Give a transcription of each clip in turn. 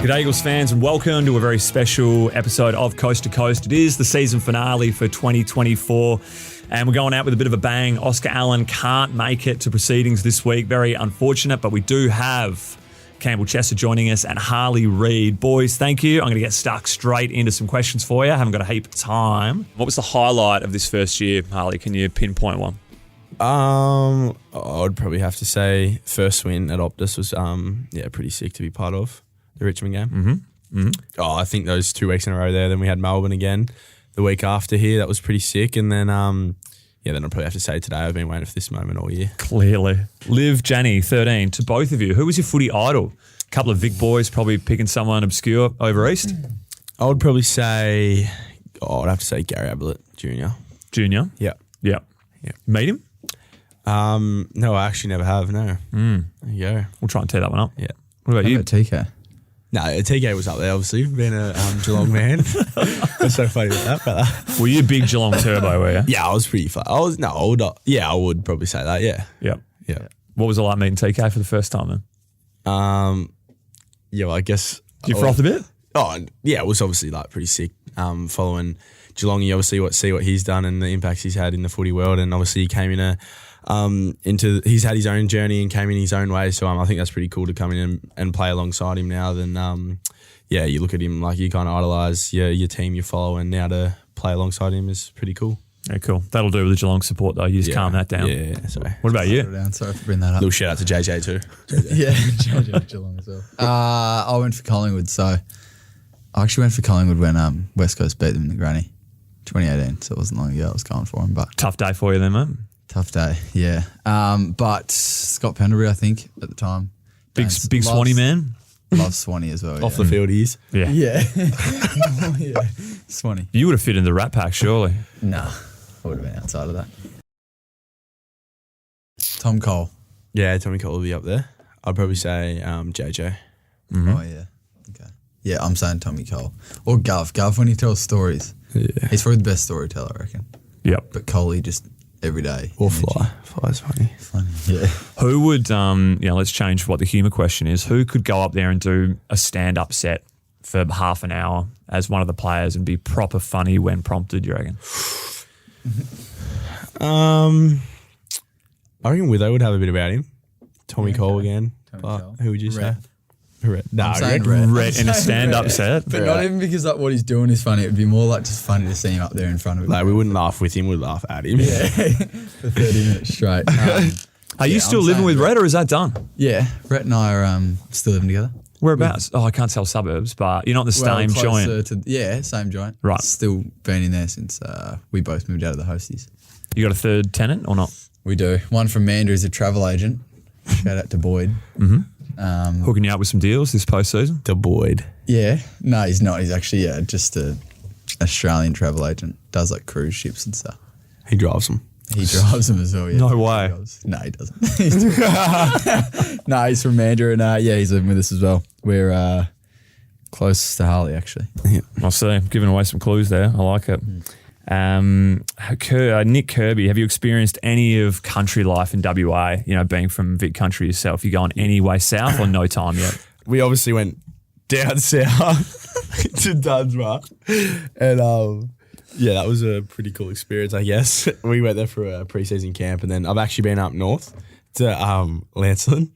G'day Eagles fans and welcome to a very special episode of Coast to Coast. It is the season finale for 2024 and we're going out with a bit of a bang. Oscar Allen can't make it to proceedings this week. Very unfortunate, but we do have Campbell Chesser joining us and Harley Reid. Boys, thank you. I'm going to get stuck straight into some questions for you. I haven't got a heap of time. What was the highlight of this first year, Harley? Can you pinpoint one? I'd probably have to say first win at Optus was pretty sick to be part of the Richmond game. I think those 2 weeks in a row there. Then we had Melbourne again the week after here. That was pretty sick. And then then I'd probably have to say today I've been waiting for this moment all year. Clearly. Liv, Janny, 13, to both of you, who was your footy idol? A couple of Vic boys probably picking someone obscure over East. I would probably say, I'd have to say Gary Ablett Jr. Junior? Yeah. Meet him? No, I actually never have, no. There you go. We'll try and tee that one up. Yeah. What about you? TK? No, TK was up there, obviously, being a Geelong man. That's so funny with that, but Were you a big Geelong turbo, were you? yeah, I was pretty fun. I would probably say that, yeah. Yeah. What was it like meeting TK for the first time then? Well, I guess... Did you froth a bit? Oh, yeah, it was obviously like pretty sick following Geelong. You obviously see what he's done and the impacts he's had in the footy world, and obviously he came in he's had his own journey and came in his own way. So I think that's pretty cool to come in and play alongside him now. Then you look at him like you kind of idolise your team you follow, and now to play alongside him is pretty cool. Yeah, cool. That'll do with the Geelong support though. You just calm that down. Yeah, sorry. What about you? Sorry for bringing that up. Little shout out to JJ too. Yeah, JJ Geelong as well. I went for Collingwood, so I actually went for Collingwood when West Coast beat them in the granny, 2018. So it wasn't long ago I was going for them, but Tough day for you then, mate. tough day, yeah. But Scott Pendlebury, I think, at the time. Big Swanee man. Loves Swanee as well. Off the field he is. Yeah. Yeah. Swanee. You would have fit in the Rat Pack, surely. Nah, I would have been outside of that. Tom Cole. Yeah, Tommy Cole will be up there. I'd probably say JJ. Oh, yeah. Okay. Yeah, I'm saying Tommy Cole. Or Gov. Gov, when he tells stories. Yeah. He's probably the best storyteller, I reckon. Yep. But Coley just every day. Or energy. Fly. Fly's funny. Funny. Yeah. Who would, let's change what the humour question is. Who could go up there and do a stand-up set for half an hour as one of the players and be proper funny when prompted, you reckon? I reckon Witho would have a bit about him. Tommy Cole again. Tommy But Cole. who would you Red. say? Red. No, I'm saying Red. Red in a stand-up set? But not even because like what he's doing is funny. It would be more like just funny to see him up there in front of him. Like, we wouldn't laugh with him, we'd laugh at him. Yeah, for 30 minutes straight. Are you still I'm living saying with Red or is that done? Yeah, Rhett and I are still living together. Whereabouts? I can't tell suburbs, but you're not in the same closer joint. Same joint. Right. Still been in there since we both moved out of the hosties. You got a third tenant or not? We do. One from Mandra is a travel agent. Shout out to Boyd. Hooking you up with some deals this postseason? The Boyd. Yeah. No, he's not. He's actually just a Australian travel agent. Does like cruise ships and stuff. He drives them. He drives them as well, yeah. No way. No, he doesn't. No, he's from Mandra and he's living with us as well. We're close to Harley, actually. Yeah. I see. Giving away some clues there. I like it. Nick Kirby, have you experienced any of country life in WA? You know, being from Vic Country yourself, you going any way south or no time yet? We obviously went down south to Dunsborough. And that was a pretty cool experience, I guess. We went there for a pre-season camp, and then I've actually been up north to Lancelin.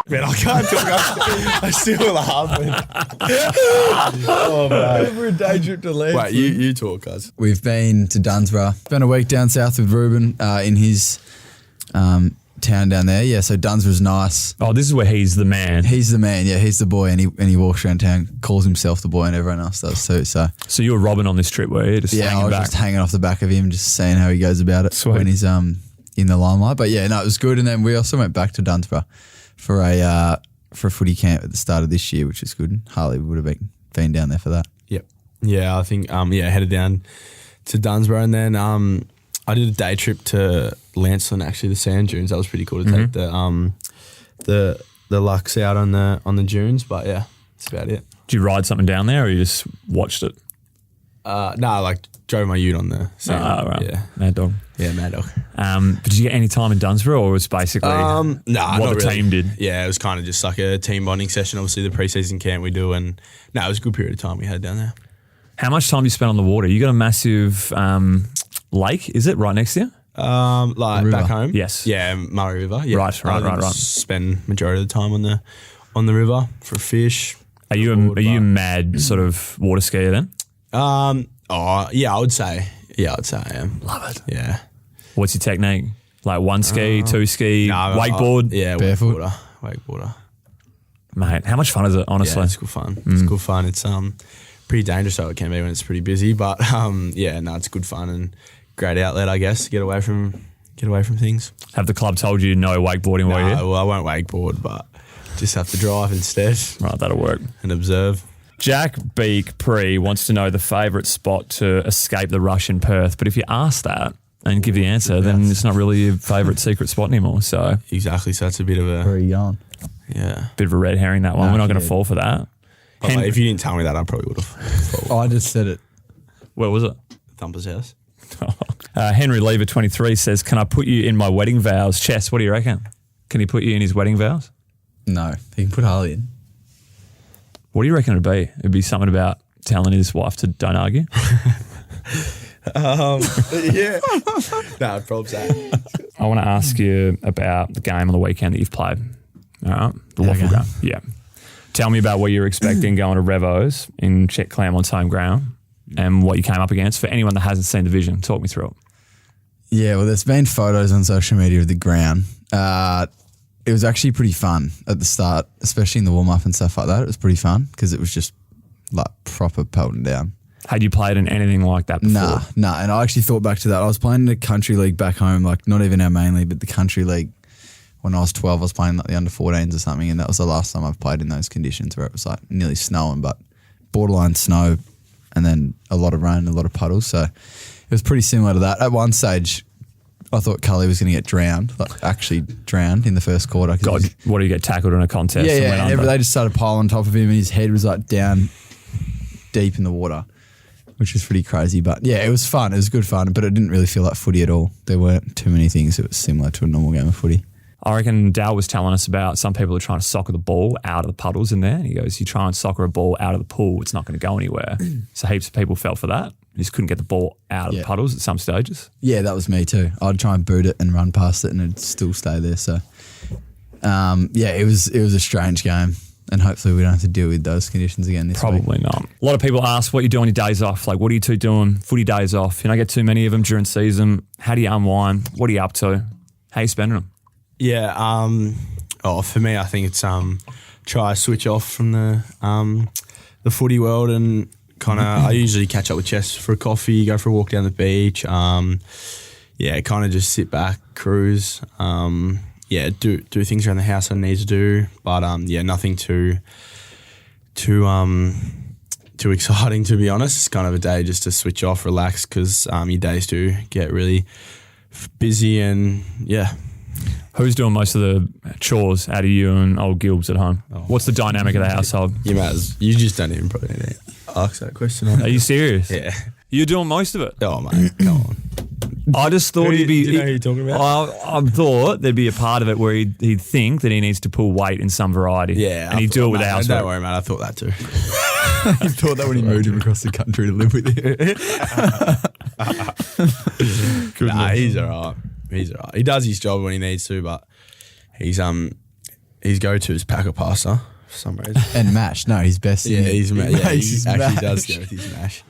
Man, I can't talk. I still laugh. Oh, man. We're a day trip to Lancelin. Wait, you talk, guys. We've been to Dunsborough. Spent a week down south with Ruben in his town down there. Yeah, so Dunsborough's nice. Oh, this is where he's the man. He's the man, yeah. He's the boy, and he walks around town, calls himself the boy, and everyone else does too. So you were Robin on this trip, were you? Just I hanging was back. just hanging off the back of him, just seeing how he goes about it when he's in the limelight. But yeah, no, it was good. And then we also went back to Dunsborough for a footy camp at the start of this year, which is good. Harley would have been down there for that. Yep. Yeah, I think headed down to Dunsborough, and then I did a day trip to Lancelin, actually, the sand dunes. That was pretty cool to take the Lux out on the dunes. But yeah, that's about it. Did you ride something down there or you just watched it? No, like drove my ute on the scene. Right. Yeah. Mad dog. Yeah, mad dog. But did you get any time in Dunsborough, or was it basically what the team did? Yeah, it was kind of just like a team bonding session. Obviously, the preseason camp we do, and it was a good period of time we had down there. How much time do you spend on the water? You got a massive lake, is it, right next to you? Like back home? Yes. Yeah, Murray River. Yeah. Right. Spend majority of the time on the river for fish. Are you a mad sort of water skier then? Yeah, I would say. Yeah, I'd say I am. Love it. Yeah. What's your technique? Like one ski, two ski, wakeboard? Yeah, barefoot. Wakeboarder. Mate, how much fun is it, honestly? Yeah, it's good fun. It's good fun. It's pretty dangerous though it can be when it's pretty busy, but it's good fun and great outlet, I guess, to get away from things. Have the club told you no wakeboarding while you're here? Well, I won't wakeboard, but just have to drive instead. Right, that'll work. And observe. Jack Beak Pre wants to know the favourite spot to escape the rush in Perth, but if you ask that and give the answer, then it's not really your favourite secret spot anymore. So exactly, so that's a bit of a... Where are you going? Yeah. Bit of a ed herring, that one. We're not going to fall for that. But if you didn't tell me that, I probably would have. I just said it. Where was it? Thumper's house. Henry Lever 23 says, can I put you in my wedding vows? Chess, what do you reckon? Can he put you in his wedding vows? No, he can put Harley in. What do you reckon it'd be? It'd be something about telling his wife to don't argue? Yeah. No, probably that. I want to ask you about the game on the weekend that you've played. All right, the waffle game. Yeah. Tell me about what you're expecting going to Revo's in Chet Claremont's home ground and what you came up against. For anyone that hasn't seen the vision, talk me through it. Yeah, well, there's been photos on social media of the ground. It was actually pretty fun at the start, especially in the warm-up and stuff like that. It was pretty fun because it was just like proper pelting down. Had you played in anything like that before? Nah. And I actually thought back to that. I was playing in the country league back home, like not even our main league, but the country league. When I was 12, I was playing like the under 14s or something, and that was the last time I've played in those conditions where it was like nearly snowing, but borderline snow and then a lot of rain, a lot of puddles. So it was pretty similar to that. At one stage, I thought Cully was going to get drowned, like actually drowned in the first quarter. God, what do you get tackled in a contest? Yeah, and they just started piling on top of him and his head was like down deep in the water, which was pretty crazy. But yeah, it was fun. It was good fun, but it didn't really feel like footy at all. There weren't too many things. It was similar to a normal game of footy. I reckon Dal was telling us about some people are trying to soccer the ball out of the puddles in there. He goes, you try and soccer a ball out of the pool, it's not going to go anywhere. So heaps of people fell for that. You just couldn't get the ball out of the puddles at some stages. Yeah, that was me too. I'd try and boot it and run past it and it'd still stay there. So, it was a strange game and hopefully we don't have to deal with those conditions again this week. Probably not. A lot of people ask what you do on your days off. Like, what are you two doing? Footy days off. You don't get too many of them during season. How do you unwind? What are you up to? How are you spending them? Yeah, for me, I think it's try switch off from the footy world and kind of. I usually catch up with Chess for a coffee, go for a walk down the beach. Kind of just sit back, cruise. Do things around the house I need to do, but nothing too exciting to be honest. It's kind of a day just to switch off, relax, because your days do get really busy and yeah. Who's doing most of the chores out of you and old Gilbs at home? What's the dynamic of the household? You just don't even probably need to ask that question. Are you serious? Yeah. You're doing most of it? Oh, mate, come on. I just thought he'd be... Do you know who you're talking about? I thought there'd be a part of it where he'd think that he needs to pull weight in some variety. Yeah. And he'd do it with the household. Don't worry, mate. I thought that too. You thought that when he moved him across the country to live with you? Nah, he's all right. He's all right. He does his job when he needs to, but his go-to is packer pasta for some reason. And mash. No, his best. Yeah, he makes actually does go with his mash.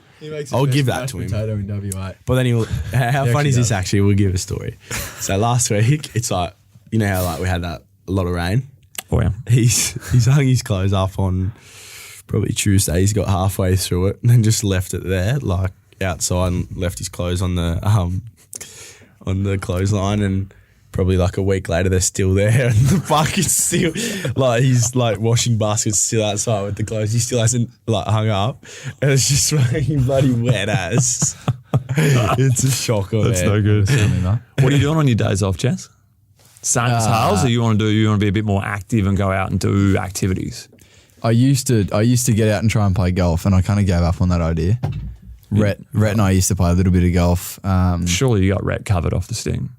I'll give that to him. In WA. But then how funny is this actually? We'll give a story. So last week, it's like, you know how like we had that a lot of rain? Oh yeah. He's hung his clothes up on probably Tuesday. He's got halfway through it and then just left it there, like outside, and left his clothes on the clothesline, and probably like a week later they're still there and the bucket's still like his like washing basket's still outside with the clothes. He still hasn't like hung up and it's just fucking bloody wet ass. It's a shocker. That's man. no good. What are you doing on your days off, Jess? Same as Hales, or you want to be a bit more active and go out and do activities? I used to get out and try and play golf, and I kind of gave up on that idea. Rhett and I used to play a little bit of golf. Surely you got Rhett covered off the sting.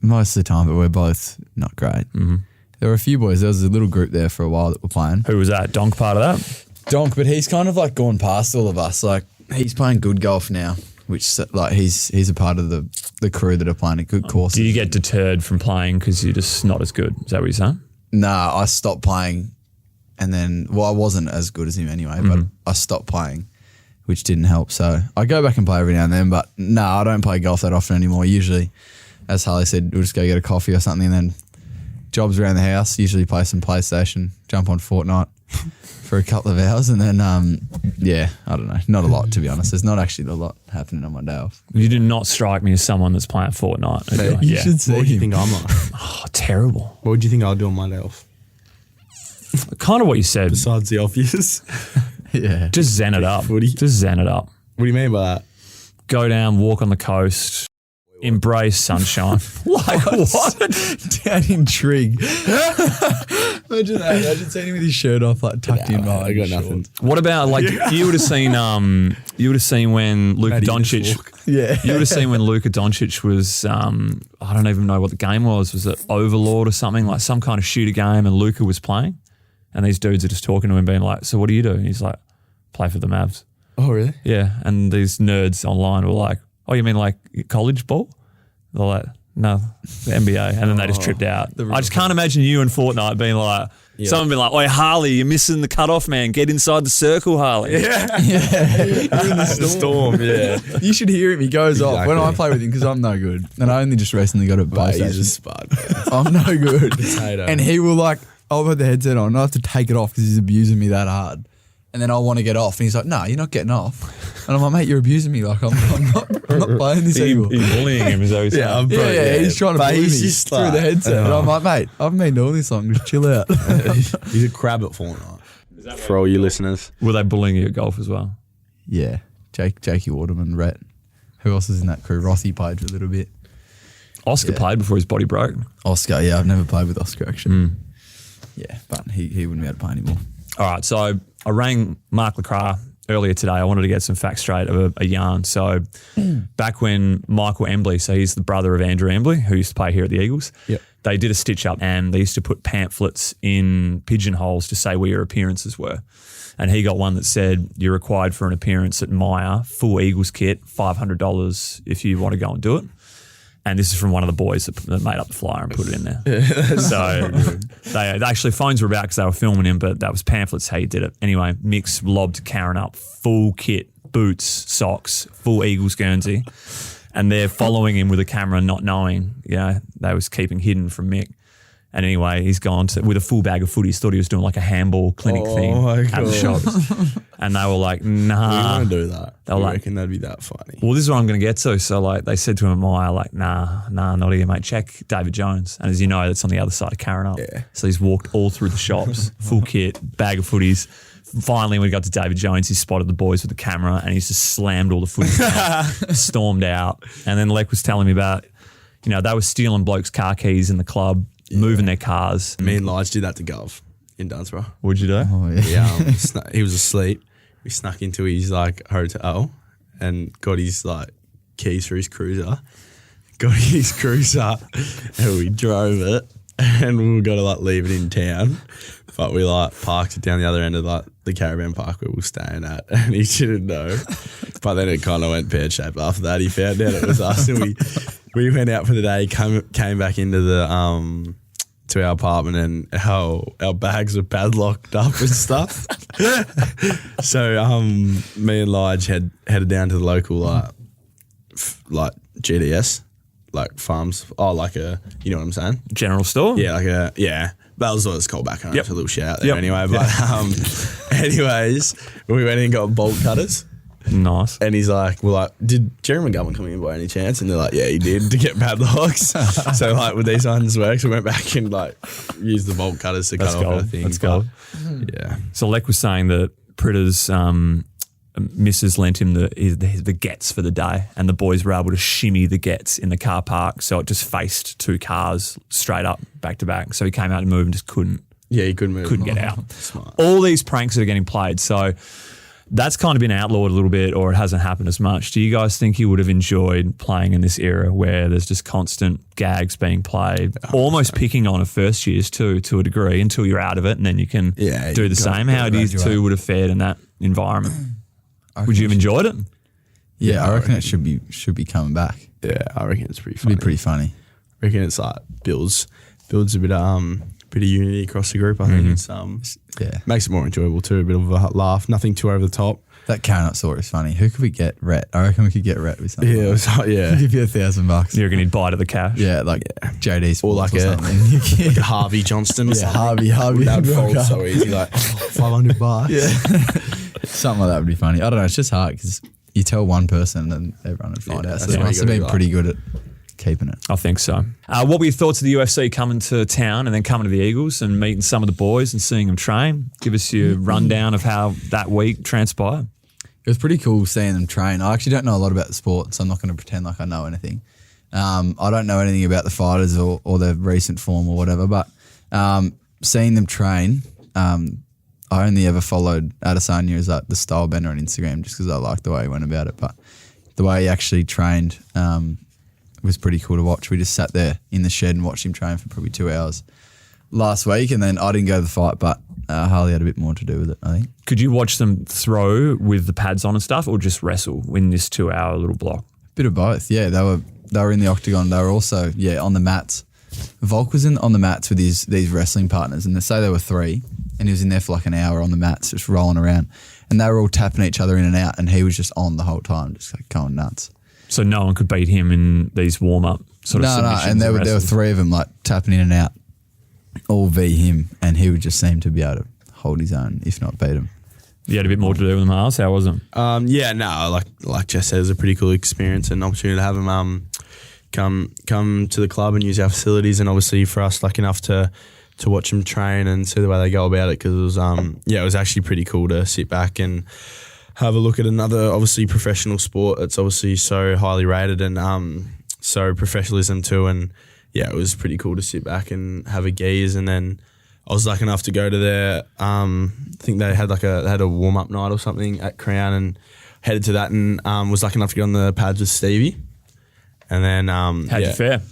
Most of the time, but we're both not great. Mm-hmm. There were a few boys. There was a little group there for a while that were playing. Who was that? Donk part of that? Donk, but he's kind of like gone past all of us. Like he's playing good golf now, which like he's a part of the crew that are playing at good courses. Do you get deterred from playing because you're just not as good? Is that what you're saying? Nah, I stopped playing, and then I wasn't as good as him anyway. But I stopped playing, which didn't help. So I go back and play every now and then. But I don't play golf that often anymore. Usually, as Harley said, we'll just go get a coffee or something, and then jobs around the house. Usually play some PlayStation, jump on Fortnite for a couple of hours, and then I don't know, not a lot to be honest. There's not actually a lot happening on my day off. You do not strike me as someone that's playing Fortnite. You should see What do you him. think I'm like? Oh, terrible. What would you think I'll do on my day off? Kind of what you said. Besides the obvious. Yeah, Just zen it up. Footy. Just zen it up. What do you mean by that? Go down, walk on the coast, embrace sunshine. Like what? down in Trig. Imagine that. Imagine seeing him with his shirt off, like tucked in. I got nothing. What about like you would have seen when Luka Matty Doncic. just walk. Yeah, You would have seen when Luka Doncic was, I don't even know what the game was. Was it Overlord or something? Like some kind of shooter game, and Luka was playing. And these dudes are just talking to him being like, so what do you do? And he's like, play for the Mavs. Oh, really? Yeah. And these nerds online were like, oh, you mean like college ball? They're like, no, the NBA. And then they just tripped out. I just can't imagine you and Fortnite being like, someone being like, oi, Harley, you're missing the cutoff, man. Get inside the circle, Harley. yeah. You're in the storm. yeah. You should hear him. He goes off when I play with him because I'm no good, and I only just recently got a base. He's a spud. I'm no good, Potato. and he will like. I'll put the headset on. I have to take it off because he's abusing me that hard. And then I want to get off, and he's like, "No, you're not getting off." And I'm like, "Mate, you're abusing me. Like I'm not playing this anymore." He's bullying him, is that what he's saying? Yeah, he's trying to bully me just through the headset. And I'm like, "Mate, I haven't been doing this long. Just chill out." He's a crab at Fortnite. For all you listeners. Were they bullying you at golf as well? Yeah, Jakey Waterman, Rhett. Who else is in that crew? Rossi played for a little bit. Oscar played before his body broke. Oscar, yeah, I've never played with Oscar actually. Yeah, but he wouldn't be able to play anymore. All right, so I rang Mark Lacroix earlier today. I wanted to get some facts straight of a yarn. So back when Michael Embley, so he's the brother of Andrew Embley, who used to play here at the Eagles, they did a stitch up and they used to put pamphlets in pigeonholes to say where your appearances were. And he got one that said, you're required for an appearance at Myer, full Eagles kit, $500 if you want to go and do it. And this is from one of the boys that made up the flyer and put it in there. So they actually, phones were about because they were filming him, but that was pamphlets how you did it. Anyway, Mick's lobbed Karen up, full kit, boots, socks, full Eagles Guernsey. And they're following him with a camera, not knowing, they was keeping hidden from Mick. And anyway, he's gone with a full bag of footies, thought he was doing like a handball clinic thing at the shops. And they were like, nah. We want to do that. They were like, reckon that'd be that funny. well, this is what I'm going to get to. So like they said to him, Maya, like, nah, not here, mate. Check David Jones. And as you know, that's on the other side of Karen up. Yeah. So he's walked all through the shops, full kit, bag of footies. Finally, when we got to David Jones, he spotted the boys with the camera and he's just slammed all the footies down, stormed out. And then Lek was telling me about, they were stealing blokes' car keys in the club, moving their cars. Me and Lige did that to Gov in Dunsborough. What'd you do? Oh, yeah. He was asleep. We snuck into his hotel and got his keys for his cruiser. Got his cruiser and we drove it and we were gonna leave it in town. But we parked it down the other end of the caravan park where we were staying at, and he didn't know. But then it kind of went pear shaped after that. He found out it was us, and we went out for the day. Came back into the to our apartment, and our bags were padlocked up and stuff. So me and Lige headed down to the local GDS farms. Oh, you know what I'm saying? General store? Yeah, that was what it's called back home. Yep. It's a little shout there anyway. But anyways, we went in and got bolt cutters. Nice. And he's like, did Jerry McGovern come in by any chance? And they're like, yeah, he did, to get padlocks. So with these ones works, we went back and used the bolt cutters to cut off everything. Let's go. Yeah. So Lek was saying that Pritter's missus lent him the gets for the day, and the boys were able to shimmy the gets in the car park, so it just faced two cars straight up, back to back. So he came out to move and just couldn't. Yeah, he couldn't move. Couldn't get out. Smart. All these pranks that are getting played. So That's kind of been outlawed a little bit, or it hasn't happened as much. Do you guys think you would have enjoyed playing in this era where there's just constant gags being played, almost picking on a first years too, to a degree, until you're out of it, and then you can do the same? How do you two would have fared in that environment? Would you have enjoyed it? Yeah, I reckon it should be coming back. Yeah, I reckon it's pretty funny. It'd be pretty funny. I reckon it's like builds a bit of unity across the group. I think it's makes it more enjoyable too. A bit of a laugh, nothing too over the top. That carrot story is funny. Who could we get? Rhett. I reckon we could get Rhett with something. Yeah, I'll give you $1,000. You reckon he'd bite at the cash? Yeah, like JD's or like a Harvey Johnston. Or something. Harvey. That would fold so easy, like $500. Yeah, something like that would be funny. I don't know. It's just hard because you tell one person and everyone would find out. So they must have been pretty good at keeping it. I think so. What were your thoughts of the UFC coming to town and then coming to the Eagles and meeting some of the boys and seeing them train? Give us your rundown of how that week transpired. It was pretty cool seeing them train. I actually don't know a lot about the sport, so I'm not going to pretend like I know anything. I don't know anything about the fighters or their recent form or whatever, but seeing them train, I only ever followed Adesanya as like the style bender on Instagram just because I liked the way he went about it. But the way he actually trained was pretty cool to watch. We just sat there in the shed and watched him train for probably 2 hours last week, and then I didn't go to the fight, but Harley had a bit more to do with it, I think. Could you watch them throw with the pads on and stuff, or just wrestle in this 2 hour little block? Bit of both, yeah. They were in the octagon. They were also on the mats. Volk was on the mats with these wrestling partners, and they say there were 3, and he was in there for like an hour on the mats, just rolling around, and they were all tapping each other in and out, and he was just on the whole time, just like going nuts. So no one could beat him in these warm up sort of submissions. No, and there were 3 of them like tapping in and out, all v him, and he would just seem to be able to hold his own, if not beat him. You had a bit more to do with them, Harles. How was it? Like Jess said, it was a pretty cool experience and opportunity to have him come to the club and use our facilities, and obviously for us lucky enough to watch them train and see the way they go about it, because it was it was actually pretty cool to sit back and have a look at another obviously professional sport that's obviously so highly rated and so professionalism too, and it was pretty cool to sit back and have a gaze. And then I was lucky enough to go to their I think they had a warm up night or something at Crown, and headed to that, and was lucky enough to get on the pads with Stevie. And then how'd you fare?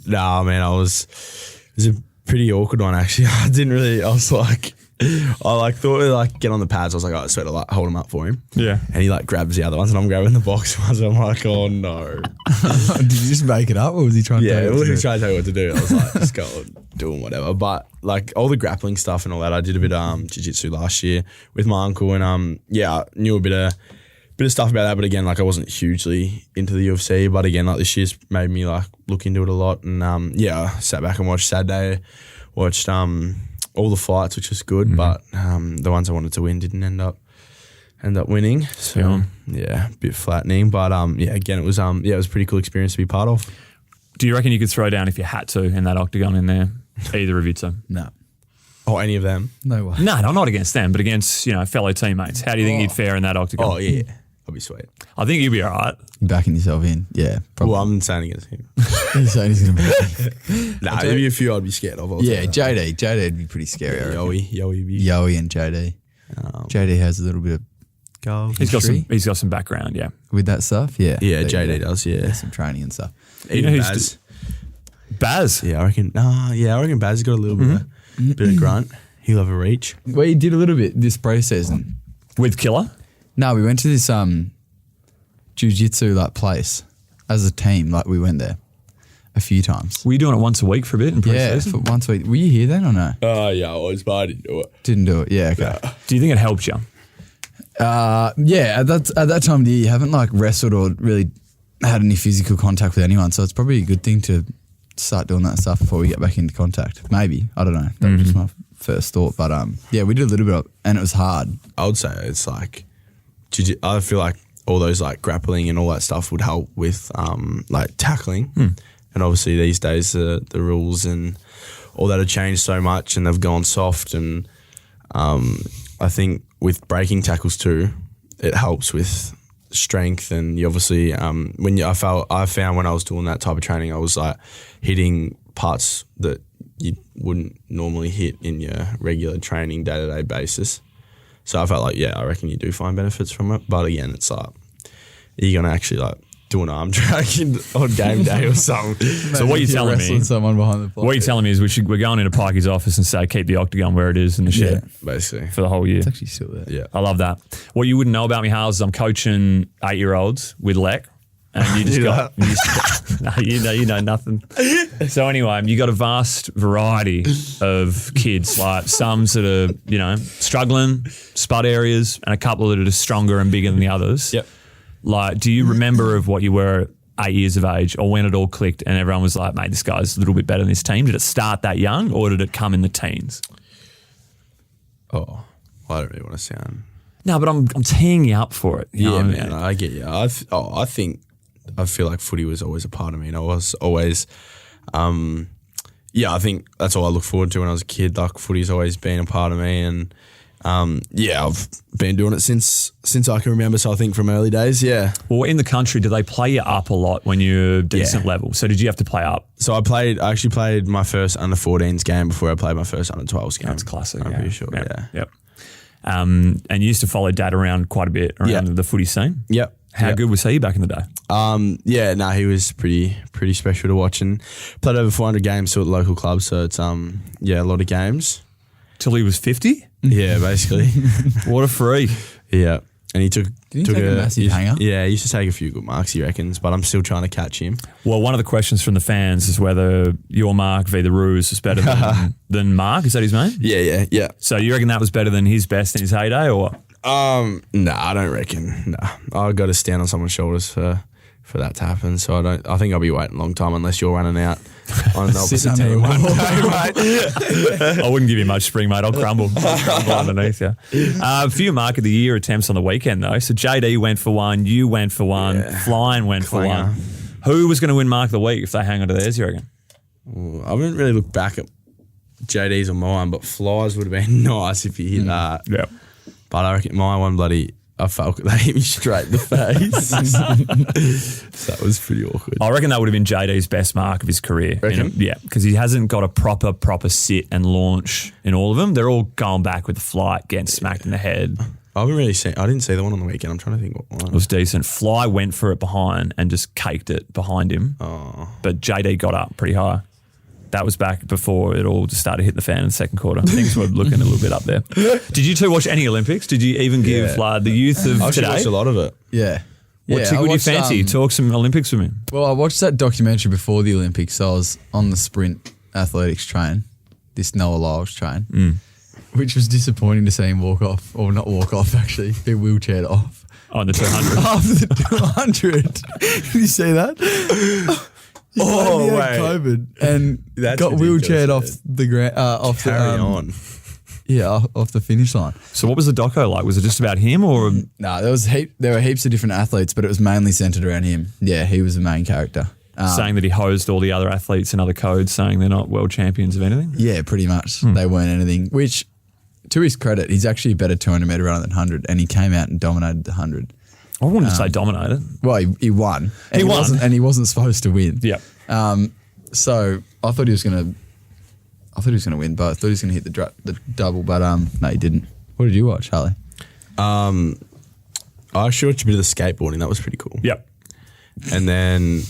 Nah, man, it was a pretty awkward one actually. I thought get on the pads. I was like, I swear to hold him up for him. Yeah. And he grabs the other ones, and I'm grabbing the box ones. I'm like, oh no. Did you just make it up, or was he trying to tell you what to do? Yeah, he was trying to tell you what to do. I was like, just go doing whatever. But all the grappling stuff and all that, I did a bit of jiu-jitsu last year with my uncle, and I knew a bit of stuff about that. But again, I wasn't hugely into the UFC. But again, this year's made me look into it a lot. And I sat back and watched Saturday, watched all the fights, which was good, but the ones I wanted to win didn't end up winning. So a bit flattening. But again, it was it was a pretty cool experience to be part of. Do you reckon you could throw down if you had to in that octagon in there? Either of you two? No. Or any of them? No way. No, not against them, but against fellow teammates. How do you think you'd fare in that octagon? Oh yeah, I'll be sweet. I think you'd be all right. Backing yourself in, yeah. Probably. Well, I'm saying against him. He's saying he's going to be. Nah, maybe a few I'd be scared of. Yeah, JD'd be pretty scary. Yowie and JD. JD has a little bit of goal. He's got some background, yeah. With that stuff, yeah. Yeah, JD does, yeah. Some training and stuff. Even Baz. Baz? Yeah, I reckon. I reckon Baz has got a little bit of grunt. He'll have a reach. We did a little bit this pre-season. With Killer? No, we went to this jiu-jitsu place as a team. We went there a few times. Were you doing it once a week for a bit in pre-season? Yeah, for once a week. Were you here then or no? Yeah, I was, but I didn't do it. Didn't do it, yeah, okay. Yeah. Do you think it helped you? Yeah, at that time of the year, you haven't wrestled or really had any physical contact with anyone, so it's probably a good thing to start doing that stuff before we get back into contact. Maybe, I don't know. That was just my first thought, but we did a little bit of it, and it was hard. I would say it's I feel like all those grappling and all that stuff would help with tackling, and obviously these days the rules and all that have changed so much, and they've gone soft, and I think with breaking tackles too, it helps with strength. And you obviously I found when I was doing that type of training, I was hitting parts that you wouldn't normally hit in your regular training day-to-day basis. So I felt like, I reckon you do find benefits from it. But again, it's like, are you going to actually like do an arm drag on game day or something? So what you're telling me, someone behind the plate. what you're telling me is we're going into Pikey's office and say keep the octagon where it is in the shed Basically. for the whole year. It's actually still there. Yeah. I love that. What you wouldn't know about me, Harles, is I'm coaching 8-year-olds with Lek. And you just got, you know nothing. So anyway, you got a vast variety of kids, like some that are, struggling, spud areas, and a couple that are just stronger and bigger than the others. Yep. Like, do you remember of what you were at 8 years of age, or when it all clicked and everyone was like, mate, this guy's a little bit better than this team? Did it start that young, or did it come in the teens? Oh, I don't really want to sound. No, but I'm teeing you up for it. You know what I mean? Man, I get you. I feel like footy was always a part of me, and I was always, I think that's all I look forward to when I was a kid. Like, footy's always been a part of me, and I've been doing it since I can remember. So I think from early days, Well, in the country, do they play you up a lot when you're decent level? So did you have to play up? So I actually played my first under 14s game before I played my first under 12s game. That's classic. I'm pretty sure. Yep. And you used to follow Dad around quite a bit around the footy scene. Yep. How good was he back in the day? He was pretty special to watch, and played over 400 games to a local club. So it's a lot of games. Till he was 50? Yeah, basically. What a freak. Yeah. And he took Did he take a massive hanger? Yeah, he used to take a few good marks, he reckons, but I'm still trying to catch him. Well, one of the questions from the fans is whether your mark v. the Roos is better than Mark. Is that his name? Yeah. So you reckon that was better than his best in his heyday, or what? I don't reckon. I got to stand on someone's shoulders for that to happen. So I think I'll be waiting a long time unless you're running out on the opposite team one day, mate. I wouldn't give you much spring, mate. I'll crumble underneath you. A few Mark of the Year attempts on the weekend, though. So JD went for one, you went for one, Flying went for one. Who was going to win Mark of the Week if they hang on to theirs, you reckon? I haven't really looked back at JD's or mine, but Fly's would have been nice if you hit that. Yeah. But I reckon my one I felt they hit me straight in the face. So that was pretty awkward. I reckon that would have been JD's best mark of his career. Reckon? Yeah, because he hasn't got a proper sit and launch in all of them. They're all going back with the flight, getting smacked in the head. I didn't see the one on the weekend. I'm trying to think what one. It was decent. Fly went for it behind and just caked it behind him. Oh. But JD got up pretty high. That was back before it all just started to hit the fan in the second quarter. Things were looking a little bit up there. Did you two watch any Olympics? Did you even give the youth of I today? watched a lot of it. Yeah. What tickled your fancy? Talk some Olympics with me. Well, I watched that documentary before the Olympics. So I was on the sprint athletics train, this Noah Lyles train, which was disappointing to see him walk off, or not walk off actually, be wheelchaired off. Oh, in the 200. After the 200. Did you see that? He had COVID and That's got ridiculous, wheelchaired man. off the ground, off on. off the finish line. So what was the doco like? Was it just about him or? No, there were heaps of different athletes, but it was mainly centered around him. Yeah, he was the main character. Saying that he hosed all the other athletes in other codes, saying they're not world champions of anything? Yeah, pretty much. They weren't anything, which to his credit, he's actually a better 200 metre runner than 100, and he came out and dominated the 100. I wouldn't say dominated. Well, he won. And He won. He wasn't supposed to win. Yeah. So I thought he was going to win, but I thought he was going to hit the double, but no, he didn't. What did you watch, Harley? I actually watched a bit of the skateboarding. That was pretty cool. Yep. And then,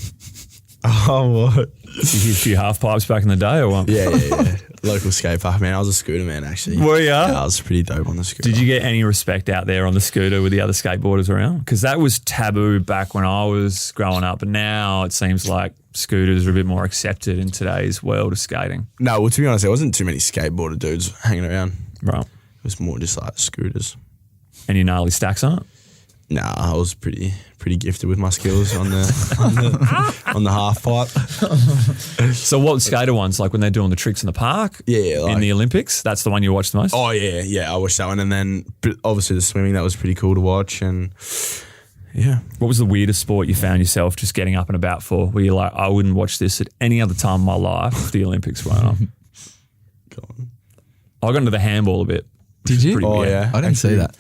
what? Did you hit a few half pipes back in the day or what? Yeah. Local skate park, man. I was a scooter man, actually. Were ya? Yeah, I was pretty dope on the scooter. Did you get any respect out there on the scooter with the other skateboarders around? Because that was taboo back when I was growing up, but now it seems like scooters are a bit more accepted in today's world of skating. No, well, to be honest, there wasn't too many skateboarder dudes hanging around. Right. It was more just like scooters. Any gnarly stacks on it? Nah, I was pretty gifted with my skills on the half pipe. So what skater ones, like when they're doing the tricks in the park? Yeah, in the Olympics? That's the one you watch the most? Oh yeah, I watched that one, and then obviously the swimming, that was pretty cool to watch, and yeah. What was the weirdest sport you found yourself just getting up and about for, where you're like, I wouldn't watch this at any other time in my life if the Olympics weren't on? Go on. I got into the handball a bit. Did you? Pretty Oh weird. yeah, I didn't see that.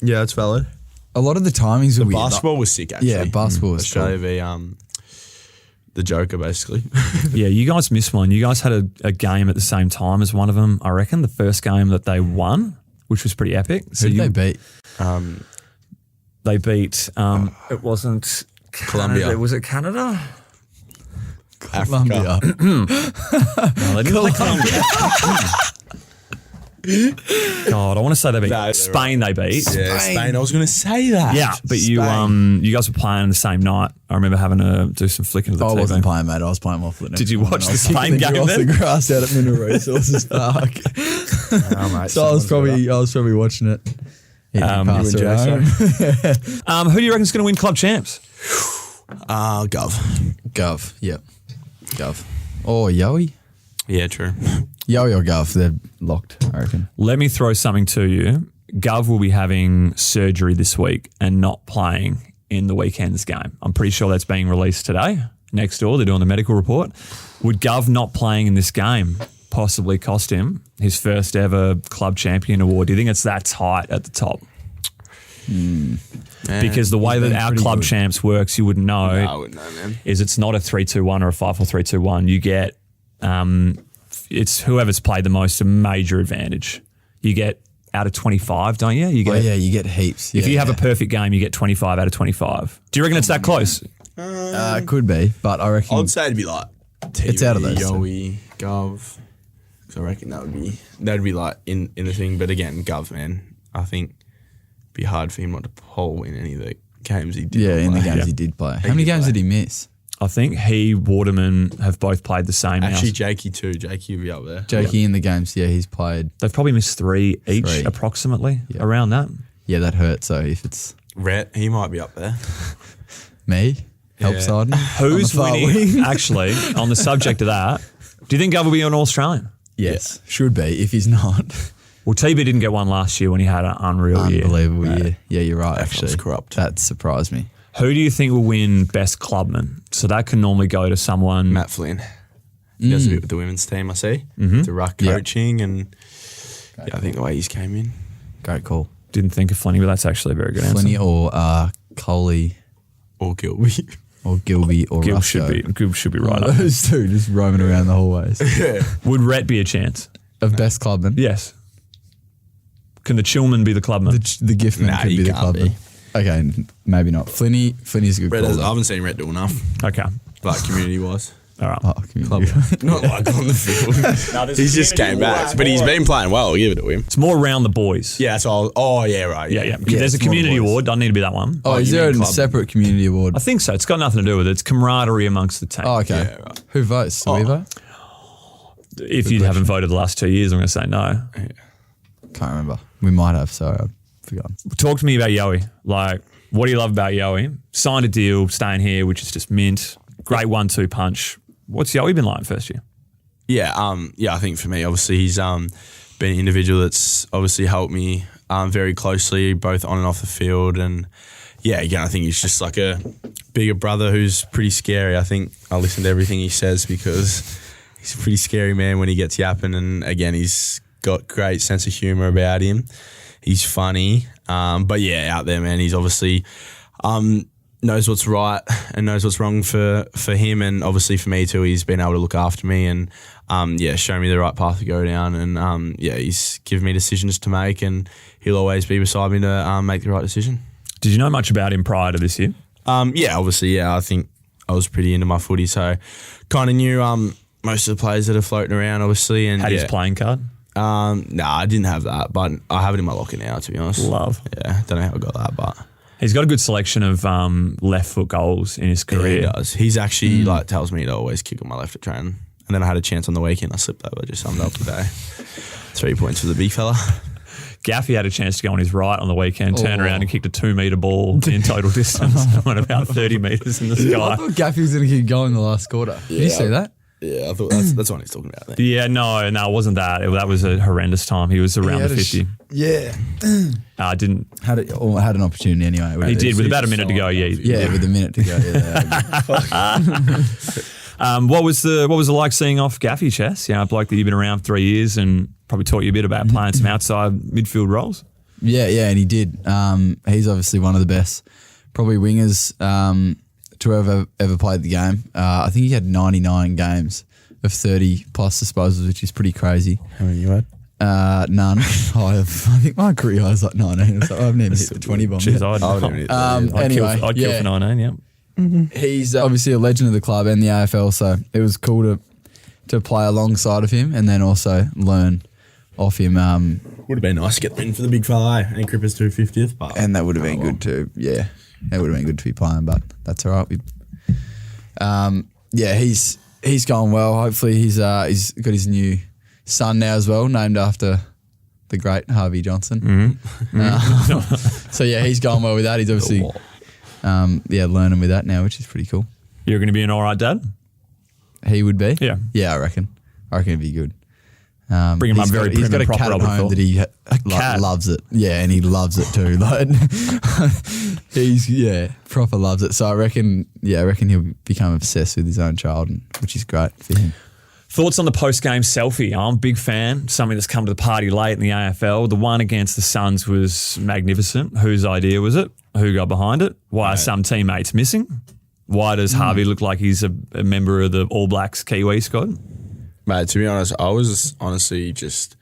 Yeah, that's valid. A lot of the timings were weird. Basketball was sick, actually. Yeah, basketball was Australia v the Joker, basically. Yeah, you guys missed one. You guys had a game at the same time as one of them, I reckon, the first game that they won. which was pretty epic. Who did they beat? They beat, it wasn't Colombia. Canada. Was it Canada? Colombia. No, they didn't play Colombia. God, I want to say they beat No, Spain. They beat. Yeah, Spain. I was going to say that. Yeah, but Spain. you guys were playing the same night. I remember having to do some flicking of the I TV. wasn't playing, mate. I was playing Waffle. Did you watch the Spain game off then? the grass out at Mineral Resources Park. Oh, mate, So I was probably watching it. You and Who who do you reckon is going to win club champs? Gov. Yep. Gov. Oh, Yowie. Yeah, true. Yowie or Gov, they're locked, I reckon. Let me throw something to you. Gov will be having surgery this week and not playing in the weekend's game. I'm pretty sure that's being released today. Next door, they're doing the medical report. Would Gov not playing in this game possibly cost him his first ever club champion award? Do you think it's that tight at the top? Because the way that our club champs works, you wouldn't know. I wouldn't know, man. Is it's not a 3-2-1 or a 5-4-3-2-1. You get it's whoever's played the most a major advantage. You get out of 25, don't you? You get you get heaps. if you have a perfect game, you get 25 out of 25. Do you reckon it's that close? It could be, but I reckon I'd say it'd be like TV, It's out of those two. Yowie, Gov. So I reckon that'd be like in the thing. But again, Gov, man, I think it'd be hard for him not to poll in any of the games he did. in the play. games he did play. How many games did he miss? I think he, Waterman have both played the same. Actually, now. Jakey too. Jakey will be up there. Jakey in the games, he's played. They've probably missed 3 each, Three. approximately, around that. Yeah, that hurts. So if it's Rhett, he might be up there. me, help Yeah. side. Who's winning? Actually, on the subject of that, do you think Gov will be an All-Australian? Yes, should be. If he's not, Well, TB didn't get one last year when he had an unreal year. unbelievable year. Yeah, you're right. That Actually, feels corrupt. That surprised me. Who do you think will win best clubman? So that can normally go to someone. Matt Flynn. He does a bit with the women's team, I see. The ruck coaching and I think the way he's came in. Great call. Didn't think of Flinny, but that's actually a very good answer. Flinny or Coley Or Gilby. or Gilby or Gil Rusco. should be right up. Those two just roaming around the hallways. Would Rhett be a chance? Of best clubman. Yes. Can the Chillman be the clubman? The giftman Nah, could he be the can't clubman. be. Okay, maybe not. Flinny's a good Rhett call. I haven't seen Rhett do enough, Okay. like community-wise. All right. Oh, community. Not like on the field. He's just came back, but he's been playing well. I'll give it to him. It's more around the boys. Yeah, so right. Yeah. Yeah, There's a it's more community the boys. award. Doesn't need to be that one. Oh, is you there mean a club? separate community award? I think so. It's got nothing to do with it. It's camaraderie amongst the team. Oh, okay. Yeah, right. Who votes? Do we vote? If you haven't voted the last 2 years, I'm going to say no. Can't remember. We might have, so I've forgotten. Talk to me about Yowie. Like, what do you love about Yowie? Signed a deal, staying here, which is just mint. Great 1-2 punch. What's Yowie been like first year? Yeah, I think for me, obviously, he's been an individual that's obviously helped me very closely, both on and off the field. And yeah, again, I think he's just like a bigger brother who's pretty scary. I think I listen to everything he says because he's a pretty scary man when he gets yapping. And again, he's got great sense of humour about him. He's funny. But yeah, out there, man, he's obviously knows what's right and knows what's wrong for him, and obviously for me too. He's been able to look after me and show me the right path to go down, and he's given me decisions to make, and he'll always be beside me to make the right decision. Did you know much about him prior to this year? Obviously, I think I was pretty into my footy, so kind of knew most of the players that are floating around, obviously. And Had his playing card? I didn't have that, but I have it in my locker now, to be honest. Love. Yeah, don't know how I got that, but He's got a good selection of left foot goals in his career. he does. He's actually tells me to always kick on my left at training. And then I had a chance on the weekend. I slipped over, just summed up the day. 3 points for the big fella. Gaffy had a chance to go on his right on the weekend, turn around and kicked a 2 metre ball in total distance and went about 30 metres in the I sky. thought Gaffey was going to keep going the last quarter. Did you see that? Yeah, I thought that's what he's talking about. I think. Yeah, no, it wasn't that. That was a horrendous time. He was around the 50. Yeah. Didn't Had an opportunity anyway. he did with about a minute to go? Yeah, Yeah, with a minute to go. Yeah, What was it like seeing off Gaffy, Chess? A bloke that you've been around 3 years and probably taught you a bit about playing some outside midfield roles. yeah, and he did. He's obviously one of the best, probably wingers to ever played the game. I think he had 99 games of 30 plus disposals, which is pretty crazy. How many you had? None. I think my career high is like 19 or so. I've never hit the 20 bomb. Jeez, yet. I'd kill for 19, yeah. He's obviously a legend of the club and the AFL, so it was cool to play alongside of him and then also learn off him. Would have been nice to get the win for the big fella, and Cripper's 250th. But and that would have been good too. Yeah, that would have been good to be playing, but that's all right. He's going well. Hopefully he's got his new son now as well, named after the great Harvey Johnson. So yeah, he's going well with that. He's obviously learning with that now, which is pretty cool. You're going to be an all right dad? He would be? Yeah. I reckon it'd be good. Bring him up very prim He's got and a proper, cat at I would home thought. that he loves it. Yeah, and he loves it too. Like he's proper loves it. So I reckon he'll become obsessed with his own child, which is great for him. Thoughts on the post-game selfie? I'm a big fan. Something that's come to the party late in the AFL. The one against the Suns was magnificent. Whose idea was it? Who got behind it? Why are some teammates missing? Why does Harvey look like he's a member of the All Blacks Kiwi squad? Mate, to be honest, I was honestly just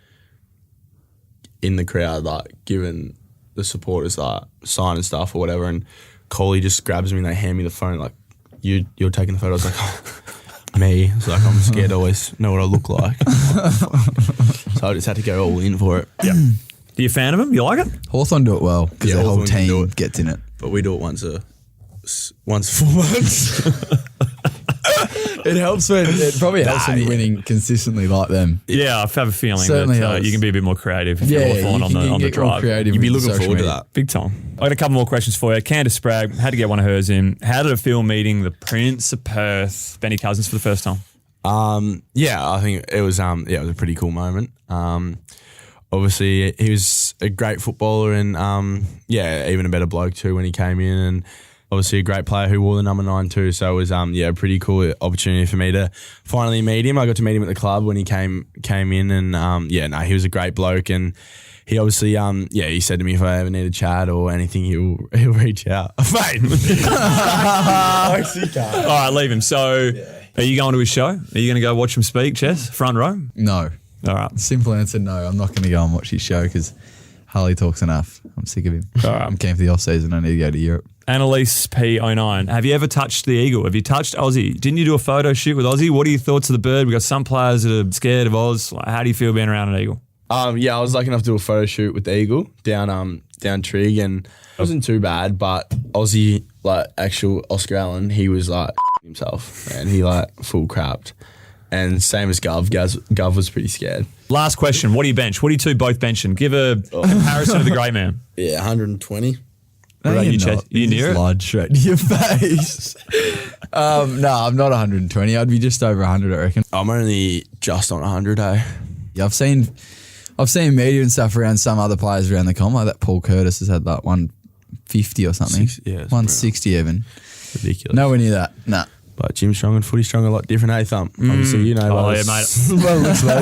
in the crowd, like giving the supporters like sign and stuff or whatever, and Coley just grabs me and they hand me the phone like, you're taking the photo. I was like, oh, me. It's like, I'm scared to always know what I look like. So I just had to go all in for it. Yeah. Are you a fan of him? You like it? Hawthorn do it well because the whole team gets in it. But we do it once 4 months. It helps when you're winning consistently like them. Yeah, I have a feeling Certainly that you can be a bit more creative if you're Hawthorn on the drive. You'd be looking forward to that. Big time. I got a couple more questions for you. Candace Spragg, had to get one of hers in. How did it feel meeting the Prince of Perth, Benny Cousins, for the first time? I think it was it was a pretty cool moment. Obviously, he was a great footballer and even a better bloke too when he came in, and obviously a great player who wore the number 9 too. So it was a pretty cool opportunity for me to finally meet him. I got to meet him at the club when he came in, and he was a great bloke, and he obviously he said to me if I ever need a chat or anything, he'll reach out. Mate. All right, leave him. So are you going to his show? Are you going to go watch him speak, Chess? Front row? No. All right. Simple answer, no. I'm not going to go and watch his show because Harley talks enough. I'm sick of him. All right. I'm keen for the off season. I need to go to Europe. Annalise P09. Have you ever touched the eagle? Have you touched Aussie? Didn't you do a photo shoot with Aussie? What are your thoughts of the bird? We've got some players that are scared of Oz. How do you feel being around an eagle? I was lucky enough to do a photo shoot with the eagle down Trig, and it wasn't too bad, but Aussie, like actual Oscar Allen, he was like himself, and he like full crapped. And same as Gov. Gov was pretty scared. Last question. What do you bench? What do you two both benching? Give a comparison of the great man. Yeah, 120. What about you, Chess? You near it? Slide straight to your face. I'm not 120. I'd be just over 100, I reckon. I'm only just on 100, eh? Yeah, I've seen media and stuff around some other players around the comp. Like that Paul Curtis has had like 150 or something. 160 even. Ridiculous. Nowhere near that. Nah. But Jim Strong and Footy Strong are a lot different, eh, Thump? Obviously, you know. Oh, yeah, mate.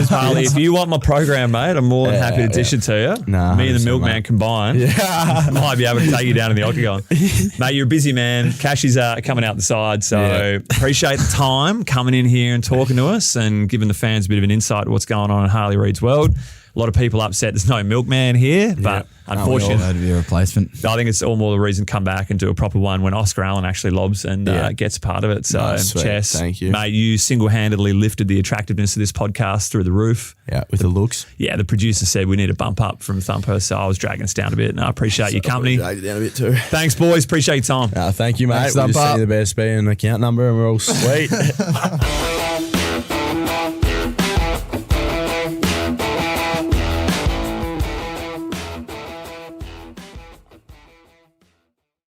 Harley, if you want my program, mate, I'm more than happy to dish it to you. Nah, me and the milkman combined, might be able to take you down in the octagon. Mate, you're a busy man. Cash is coming out the side, so appreciate the time coming in here and talking to us and giving the fans a bit of an insight to what's going on in Harley Reid's world. A lot of people upset there's no milkman here, but unfortunately, that'd be a replacement. I think it's all more the reason to come back and do a proper one when Oscar Allen actually lobs and gets a part of it. So, Chess, thank you. Mate, you single-handedly lifted the attractiveness of this podcast through the roof. Yeah, with the looks. Yeah, the producer said we need a bump up from Thumper, so I was dragging us down a bit, and I appreciate your company. Dragged it down a bit too. Thanks, boys. Appreciate your time. Thank you, mate. Thanks, We'll just Thumper. send you the best B and account number, and we're all sweet.